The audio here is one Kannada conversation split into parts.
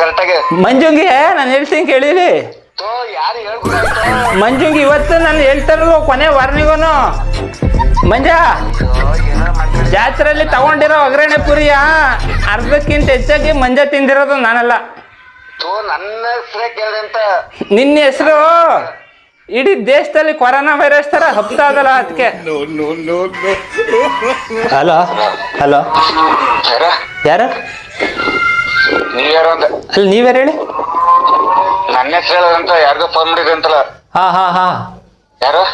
ಕರೆಕ್ಟಾಗಿ ಮಂಜುಂಗಿ ನಾನು ಹೇಳ್ತೀನಿ ಕೇಳಿಲಿ. ಯಾರು ಹೇಳ್ಕೊಡ ಮಂಜುಂಗಿ ಇವತ್ತು ನಾನು ಹೇಳ್ತಾರಲ್ಲ ಕೊನೆ ವಾರ್ನಿಗೋನು. ಮಂಜ ಜಾತ್ರೆಯಲ್ಲಿ ತಗೊಂಡಿರೋ ಒಗ್ಗರಣೆ ಪುರಿಯ ಅರ್ಧಕ್ಕಿಂತ ಹೆಚ್ಚಾಗಿ ಮಂಜ ತಿಂದಿರೋದು ನಾನಲ್ಲ. ನನ್ನ ಹೆಸರೇ ಕೇಳಿದೆ ಅಂತ. ನಿನ್ನ ಹೆಸರು ಇಡೀ ದೇಶದಲ್ಲಿ ಕೊರೋನಾ ವೈರಸ್ ತರ ಹಬ್ತಾ ಇದಲ್ಲ ಅದಕ್ಕೆ. ಹಲೋ ಹಲೋ ಯಾರು? ನೀವ್ಯಾರು ಅಂತ? ಅಲ್ಲಿ ನೀವ್ಯಾರು ಹೇಳಿ? ನನ್ನ ಹೆಸರು ಹೇಳೋದಂತ ಯಾರಿಗೋ ಫೋನ್ ಮಾಡಿದ್ರಿ ಅಂತಲ್ಲ. ಹಾ ಹಾ ಹಾ ಯಾರು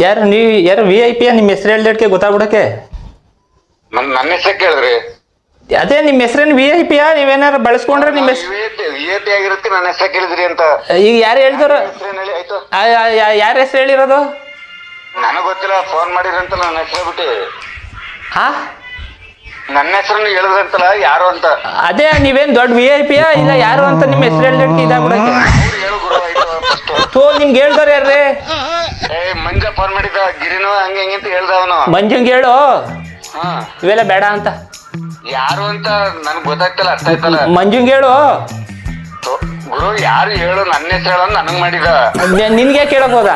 ಯಾರು ನೀವು? ಯಾರು ವಿ ಐ ಪಿಯ? ನಿಮ್ಮ ಹೆಸರು ಹೇಳ್ದಕ್ಕೆ ಗೊತ್ತಾಗ್ಬಿಡಕ್ಕೆ. ನನ್ನ ಹೆಸರೇ ಕೇಳಿದ್ರಿ? ಅದೇ ನಿಮ್ಮ ಹೆಸರೇನು ವಿ ಐ ಪಿಯ? ನೀವೇನಾರು ಬಳಸ್ಕೊಂಡ್ರೆ ನಿಮ್ಮ ಹೆಸರು ವಿ ಆಗಿರುತ್ತೆ. ನನ್ನ ಹೆಸರೇ ಕೇಳಿದ್ರಿ ಅಂತ. ಈಗ ಯಾರು ಹೇಳ್ತಾರ? ಹೇಳಿ ಆಯ್ತು. ಯಾರ ಹೆಸರು ಹೇಳಿರೋದು? ನನಗ್ ಗೊತ್ತಿಲ್ಲ. ಫೋನ್ ಮಾಡಿದ್ರಂತಲ್ಲ ನನ್ನ ಹೆಸರು ಬಿಟ್ಟು. ಹಾ ನನ್ನ ಹೆಸರನ್ನು ಹೇಳಿದ್ರಂತಲ್ಲ ಯಾರು ಅಂತ. ಅದೇ ನೀವೇನ್ ದೊಡ್ಡ ವಿ ಐ ಪಿಯ ಇಲ್ಲ ಯಾರು ಅಂತ ನಿಮ್ಮ ಹೆಸರು ಹೇಳ್ದಕ್ಕೆ ಇದಾಗ್ಬಿಡಕ್ಕೆ. ಹೇಳು ಗುರು ಆಯ್ತು ಫಸ್ಟ್. ನಿಮ್ಗೆ ಹೇಳ್ದವ್ರ ಯಾರ್ರಿ? ಮಂಜ ಫೋನ್ ಮಾಡಿದ್ದ. ಗಿರಿನೋ ಹಂಗೆ ಹೆಂಗೆ ಅಂತ ಹೇಳ್ದ ಅವನು. ಮಂಜಂಗೆ ಹೇಳು ಹಾ ಇವೆಲ್ಲ ಬೇಡ ಅಂತ. ಯಾರು ಅಂತ ನನ್ಗೆ ಗೊತ್ತಾಗ್ತಲ್ಲ, ಅರ್ಥ ಆಯ್ತಲ್ಲ. ಮಂಜುಂಗೆ ಹೇಳು ಗುರು. ಯಾರು ಹೇಳು? ನನ್ನ ಹೆಸರು ಹೇಳೋ ನನಗ್ ಮಾಡಿದ. ನಿನ್ಗೆ ಕೇಳಕ್ ಹೋದ?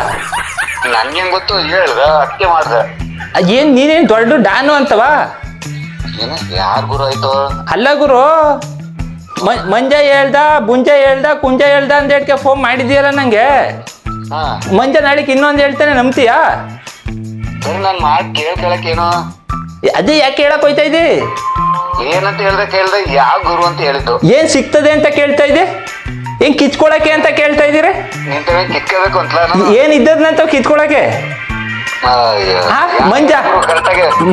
ನನ್ಗೇನ್ ಗೊತ್ತು? ಹೇಳ್ದ ಅದಕ್ಕೆ ಮಾಡ್ದ. ಏನ್ ನೀನೇನ್ ದೊಡ್ಡ ಡಾನು ಅಂತವಾ? ಯಾರು ಗುರು ಆಯ್ತು? ಅಲ್ಲ ಗುರು, ಮಂಜ ಹೇಳ್ದ, ಬುಂಜ ಹೇಳ್ದ, ಕುಂಜ ಹೇಳ್ದ ಅಂತ ಹೇಳ್ಕೆ ಫೋನ್ ಮಾಡಿದ್ಯಲ್ಲ ನಂಗೆ. ಮಂಜ ನಾಳಿಕ್ ಇನ್ನೊಂದು ಹೇಳ್ತಾನೆ, ನಂಬ್ತೀಯಾ? ನಾನ್ ಮಾಡಿ ಕೇಳ್ಕೊಳಕೇನೋ. ಅದೇ ಯಾಕೆ ಹೇಳಕ್ ಹೋಯ್ತಾ ಇದ್ದಿ? ಏನಂತ ಕೇಳ್ದೆ ಯಾವ ಗುರು ಅಂತ ಹೇಳಿದ್ದು. ಏನ್ ಸಿಗ್ತದೆ ಅಂತ ಕೇಳ್ತಾ ಇದ್ದೆ? ಏನ್ ಕಿಚ್ಕೊಳಕ್ಕೆ ಅಂತ ಕೇಳ್ತಾ ಇದ್ದೀರಿ? ನಿಂತವೇ ಕಿತ್ಕೋಬೇಕು ಅಂತ ಏನ್ ಇದ್ದದ್ನಂತ ಕಿತ್ಕೊಳಕ್ಕೆ? ಮಂಜ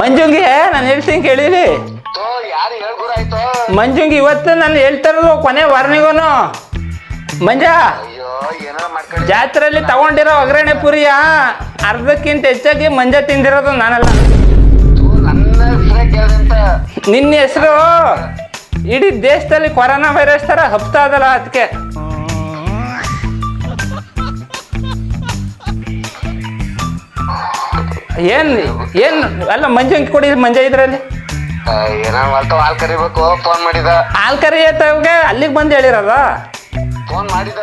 ಮಂಜುಂಗಿ ನಾನು ಹೇಳ್ತೀನಿ ಕೇಳಿಲಿ. ಯಾರು ಹೇಳ್ ಗುರು ಆಯ್ತು? ಮಂಜುಂಗಿ ಇವತ್ತು ನಾನು ಹೇಳ್ತಾರಲ್ಲ ಕೊನೆ ವಾರ್ನಿಗೋನು. ಮಂಜ ಜಾತ್ರೆಯಲ್ಲಿ ತಗೊಂಡಿರೋ ಒಗ್ಗರಣೆ ಪುರಿಯ ಅರ್ಧಕ್ಕಿಂತ ಹೆಚ್ಚಾಗಿ ಮಂಜ ತಿಂದಿರೋದು ನಾನಲ್ಲ. ನನ್ನ ಹೆಸರೇ ಕೇಳಿದಂತ. ನಿನ್ನ ಹೆಸರು ಇಡೀ ದೇಶದಲ್ಲಿ ಕೊರೋನಾ ವೈರಸ್ ತರ ಹಬ್ತಾ ಇದಲ್ಲ ಅದಕ್ಕೆ. ಏನ್ ಏನ್ ಅಲ್ಲ ಮಂಜುಂಗಿ ಕೊಡಿ. ಮಂಜ ಇದ್ರಲ್ಲಿ ಹಾಲ್ ಕರಿಬೇಕು. ಫೋನ್ ಮಾಡಿದ. ಹಾಲ್ ಕರಿಯತ್ತವ್ಗೆ ಅಲ್ಲಿಗೆ ಬಂದು ಹೇಳಿರೋದ? ಫೋನ್ ಮಾಡಿದ,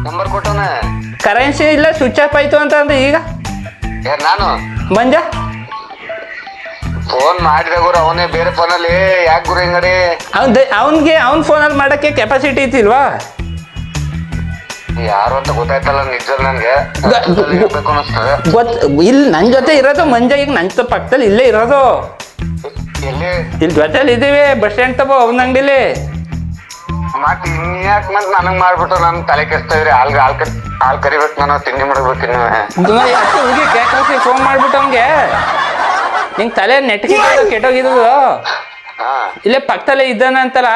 ನಂಬರ್ ಕೊಟ್ಟವನ. ಕರೆನ್ಸಿ ಇಲ್ಲ, ಸ್ವಿಚ್ ಆಫ್ ಆಯ್ತು ಅಂತ ಅಂದ್ರೆ ಈಗ ನಾನು ಮಂಜ ಫೋನ್ ಮಾಡಿದ ಗುರು. ಅವನೇ ಬೇರೆ ಫೋನಲ್ಲಿ. ಯಾಕೆ ಗುರು ಹಿಂಗಡಿ? ಅವ್ನ್ ಫೋನಲ್ಲಿ ಮಾಡಕ್ಕೆ ಕೆಪಾಸಿಟಿ ಇತ್ತಿಲ್ವಾ? ಯಾರು ಅಂತ ಗೊತ್ತಾಯ್ತಲ್ಲ ನಿಜ. ನನ್ಗೆ ಬೇಕು ಅನಿಸ್ತದೆ. ಇಲ್ಲಿ ನನ್ ಜೊತೆ ಇರೋದು ಮಂಜ. ಈಗ ನನ್ ಪಕ್ಕದಲ್ಲಿ ಇಲ್ಲೇ ಇರೋದು. ಇಲ್ಲಿ ಜೊತೆಲಿ ಇದೀವಿ. ಬಸ್ ಸ್ಟ್ಯಾಂಡ್ ತಗೋ ಅವ್ನ ಅಂಗಡಿಲಿ. ಮತ್ ಇನ್ಯಾಕ್ ಮತ್ ನನಗ್ ಮಾಡ್ಬಿಟ್ಟು ನನ್ ತಲೆ ಕೆಡ್ಸ್ತಾ ಇದ್ರಿ. ಹಾಲ್ ಕರಿಬೇಕು, ನಾನು ತಿಂಡಿ ಮಾಡ್ಬೇಕು. ಹುಡುಗಿ ಕೇಳ್ಕಿ ಫೋನ್ ಮಾಡ್ಬಿಟ್ಟು ಅವ್ನಿಗೆ ನಿಂಗೆ ತಲೆ ನೆಟ್ಗೆ ಕೆಟ್ಟೋಗಿದ್ದು. ಇಲ್ಲೇ ಪಕ್ಕದಲ್ಲೇ ಇದ್ದಾನ ಅಂತಲ್ಲ.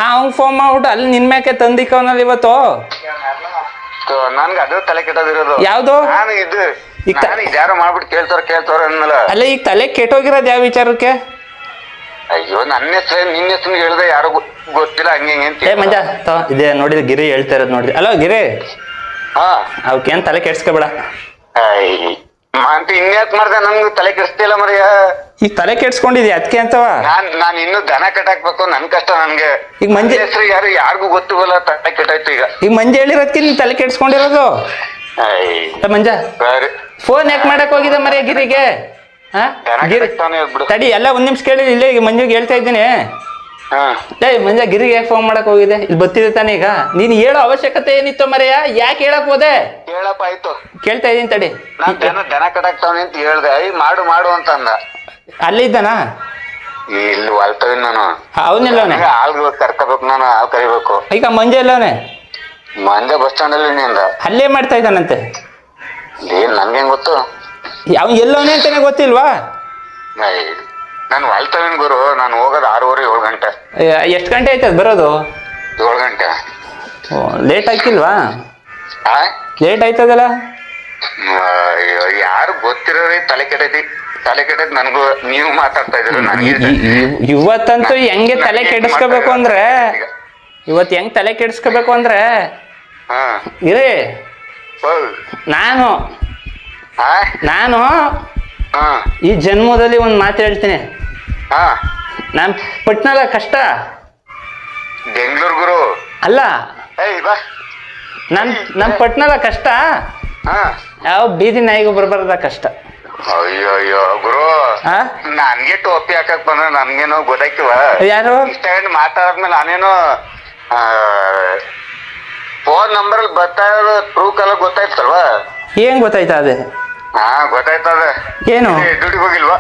ಅವ್ನ್ ಫೋನ್ ಮಾಡ್ಬಿಟ್ಟು ಅಲ್ಲಿ ನಿನ್ ಮ್ಯಾಕೆ ತಂದಿಕ್ಕವನಲ್ಲಿ ಇವತ್ತು. ನನ್ಗೆ ಅದು ತಲೆ ಕೆಟ್ಟೋಗಿರೋದು. ಯಾವ್ದು? ನಾನು ಯಾರೋ ಮಾಡ್ಬಿಟ್ಟು ಕೇಳ್ತಾರ ಅನ್ನಲ್ಲ. ಅಲ್ಲ ಈಗ ತಲೆ ಕೆಟ್ಟೋಗಿರೋದು ಯಾವ ವಿಚಾರಕ್ಕೆ? ಅಯ್ಯೋ ನನ್ನ ಹೆಸರು ನಿನ್ನ ಹೆಸರು ಹೇಳ್ದೆ ಯಾರು ಗೊತ್ತಿಲ್ಲ ಹಂಗೆ ಅಂತ. ಮಂಜ ಇದೇ ನೋಡಿದ್ರೆ ಗಿರಿ ಹೇಳ್ತಾ ಇರೋದು ನೋಡಿದ್ರಿ. ಅಲೋ ಗಿರಿ, ಅವಕ್ಕೇನ್ ತಲೆ ಕೆಡ್ಸ್ಕೊಬೇಡ. ಅಂತ ಇನ್ಯಾಕ್ ಮಾಡ್ದೆ? ನಮ್ಗೆ ತಲೆ ಕೆಡ್ಸ್ತಿಲ್ಲ ಮರಿಯ. ಈಗ ತಲೆ ಕೆಡ್ಸ್ಕೊಂಡಿದ್ಯಾ ಅದಕ್ಕೆ ಅಂತವ? ನಾನ್ ಇನ್ನು ದನ ಕಟ್ಟಾಕ್ಬೇಕು. ನನ್ ಕಷ್ಟ ನನ್ಗೆ. ಈಗ ಮಂಜ ಹೆಸರು ಯಾರಿಗೂ ಗೊತ್ತಿಲ್ಲ. ತಲೆ ಕೆಟ್ಟಾಯ್ತು ಈಗ. ಈಗ ಮಂಜ ಹೇಳಿರೋದಕ್ಕೆ ನೀನ್ ತಲೆ ಕೆಡ್ಸ್ಕೊಂಡಿರೋದು. ಮಂಜ ಫೋನ್ ಯಾಕೆ ಮಾಡಕ್ ಹೋಗಿದ್ದ ಮರಿಯ ಗಿರಿಗೆ? ತಡಿ ಎಲ್ಲ ಒಂದ್ ನಿಮಿಷ ಕೇಳಿ. ಇಲ್ಲೇ ಈಗ ಮಂಜುಗೆ ಹೇಳ್ತಾ ಇದ್ದೀನಿ. ಮಂಜ ಗಿರಿಗೆ ಯಾಕೆ ಫೋನ್ ಮಾಡಕ್ ಹೋಗಿದೆ? ಇಲ್ಲಿ ಬರ್ತಿದೆ ತಾನೆ. ಈಗ ನೀನ್ ಹೇಳೋ ಅವಶ್ಯಕತೆ ಏನಿತ್ತು ಮರೆಯ? ಯಾಕೆ ಹೇಳಕ್ ಹೋದೆ? ಹೇಳಪ್ಪ ಆಯ್ತು. ಕೇಳ್ತಾ ಇದೀನಿ ತಡಿ. ದನ ಕಟ್ಟಾಕ್ತಾವನಿ ಅಂತ ಹೇಳ್ದೆ. ಮಾಡು ಅಂತ ಅಂದ. ಅಲ್ಲೇ ಇದ್ದಾನಾ? ಇಲ್ಲಿ ಹೊಲ್ತವಿ ನಾನು. ಅವನೆಲ್ಲವನೇ? ಹಾಲ್ ಕರ್ಕೋಬೇಕು, ನಾನು ಹಾಲ್ ಕರಿಬೇಕು. ಈಗ ಮಂಜ ಎಲ್ಲವನೇ? ಮಂಜ ಬಸ್ ಸ್ಟ್ಯಾಂಡ್ ಅಲ್ಲಿ ನಿಂದ ಅಲ್ಲೇ ಮಾಡ್ತಾ ಇದ್ದಾನಂತೆ. ಏನ್ ನನ್ಗೇನ್ ಗೊತ್ತು? ಅವ್ನು ಎಲ್ಲವನೇ ಅಂತಾನೆ ಗೊತ್ತಿಲ್ವಾ? ನಾನು ಹೊಲ್ತವೇನ್ ಗುರು. ನಾನು ಹೋಗೋದು 6:30 7 ಗಂಟೆ. ಎಷ್ಟು ಗಂಟೆ ಆಯ್ತದ ಬರೋದು? 7 ಗಂಟೆ. ಲೇಟ್ ಆಗಿಲ್ವಾ? ಲೇಟ್ ಆಯ್ತದಲ್ಲ. ಯಾರು ಗೊತ್ತಿರೋರಿ ತಲೆ ಕೆಟ್ಟೈತಿ ನನ್ಗೂ. ನೀವು ಮಾತಾಡ್ತಾ ಇದ್ರು ನನಗೆ. ಇವತ್ತಂತೂ ಹೆಂಗೆ ತಲೆ ಕೆಡಿಸ್ಕೋಬೇಕು ಅಂದ್ರೆ ಹೆಂಗ್ ತಲೆ ಕೆಡಿಸ್ಕೋಬೇಕು ಅಂದ್ರೆ ಇರೇ ನಾನು ಈ ಜನ್ಮದಲ್ಲಿ ಒಂದ್ ಮಾತು ಹೇಳ್ತೀನಿ. ನಾನ್ ಪಟ್ನಲ್ಲ ಕಷ್ಟ. ಬೆಂಗ್ಳೂರ್ ಗುರು. ಅಲ್ಲ ಏಯ್ ಬಾ. ನಮ್ ಪಟ್ನದ ಕಷ್ಟ ಹಾ ಯಾವ ಬೀದಿ ನಾಯಿಗೂ ಬರ್ಬಾರ್ದ ಕಷ್ಟ. ಅಯ್ಯೋ ಅಯ್ಯೋ ಗುರು, ಆ ನನ್ಗೆ ಟೋಪಿ ಹಾಕಕ್ ಬಂದ್ರೆ ನನ್ಗೇನೋ ಗೊತ್ತಾಯ್ತಿವ. ಯಾರು ಇಷ್ಟ ಮಾತಾಡಿದ್ಮೇಲೆ ನಾನೇನು ಫೋನ್ ನಂಬರ್ ಅಲ್ಲಿ ಬರ್ತಾ ಇರೋದು ಪ್ರೂಫ್ ಎಲ್ಲ ಗೊತ್ತಾಯ್ತಲ್ವಾ? ಏನ್ ಗೊತ್ತಾಯ್ತಾ ಅದೇ? ಹಾ ಗೊತ್ತಾಯ್ತದ. ಏನು ಡ್ಯೂಟಿಗೆ ಹೋಗಿಲ್ವಾ?